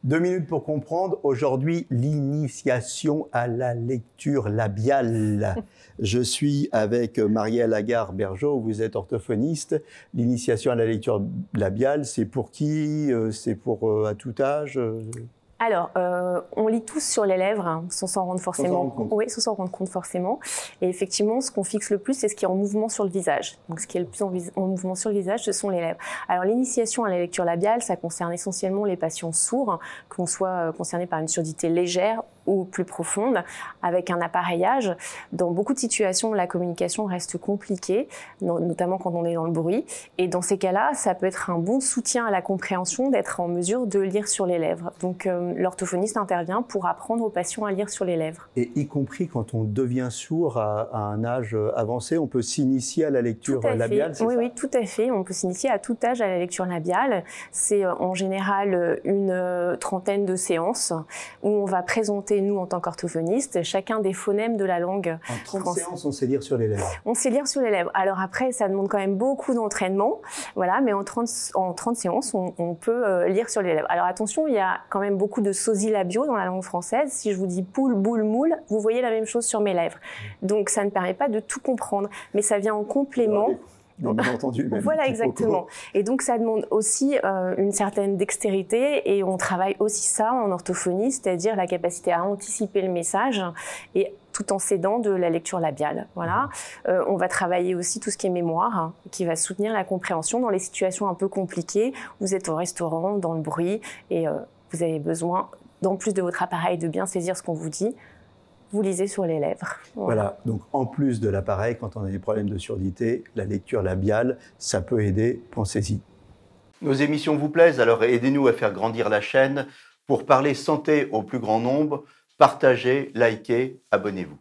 2 minutes pour comprendre. Aujourd'hui, l'initiation à la lecture labiale. Je suis avec Marielle Agar-Bergeau, vous êtes orthophoniste. L'initiation à la lecture labiale, c'est pour qui? C'est pour à tout âge? Alors, on lit tous sur les lèvres, hein, sans s'en rendre forcément. Oui, sans s'en rendre compte forcément. Et effectivement, ce qu'on fixe le plus, c'est ce qui est en mouvement sur le visage. Donc, ce qui est le plus en mouvement sur le visage, ce sont les lèvres. Alors, l'initiation à la lecture labiale, ça concerne essentiellement les patients sourds, qu'on soit concernés par une surdité légère ou plus profonde, avec un appareillage. Dans beaucoup de situations, la communication reste compliquée, notamment quand on est dans le bruit. Et dans ces cas-là, ça peut être un bon soutien à la compréhension d'être en mesure de lire sur les lèvres. Donc, l'orthophoniste intervient pour apprendre aux patients à lire sur les lèvres. Et y compris quand on devient sourd à un âge avancé, on peut s'initier à la lecture labiale, c'est ça? Oui, tout à fait. On peut s'initier à tout âge à la lecture labiale. C'est en général une trentaine de séances où on va présenter, nous, en tant qu'orthophonistes, chacun des phonèmes de la langue. En 30 séances, on sait lire sur les lèvres? On sait lire sur les lèvres. Alors après, ça demande quand même beaucoup d'entraînement, voilà, mais en 30 séances, on peut lire sur les lèvres. Alors attention, il y a quand même beaucoup de sosies labiaux dans la langue française. Si je vous dis poule, boule, moule, vous voyez la même chose sur mes lèvres. Donc ça ne permet pas de tout comprendre, mais ça vient en complément. Bien entendu. Même. Voilà, exactement. Et donc, ça demande aussi une certaine dextérité et on travaille aussi ça en orthophonie, c'est-à-dire la capacité à anticiper le message et tout en s'aidant de la lecture labiale. Voilà. On va travailler aussi tout ce qui est mémoire, hein, qui va soutenir la compréhension dans les situations un peu compliquées. Vous êtes au restaurant, dans le bruit et vous avez besoin, en plus de votre appareil, de bien saisir ce qu'on vous dit. Vous lisez sur les lèvres. Voilà, donc en plus de l'appareil, quand on a des problèmes de surdité, la lecture labiale, ça peut aider, pensez-y. Nos émissions vous plaisent, alors aidez-nous à faire grandir la chaîne. Pour parler santé au plus grand nombre, partagez, likez, abonnez-vous.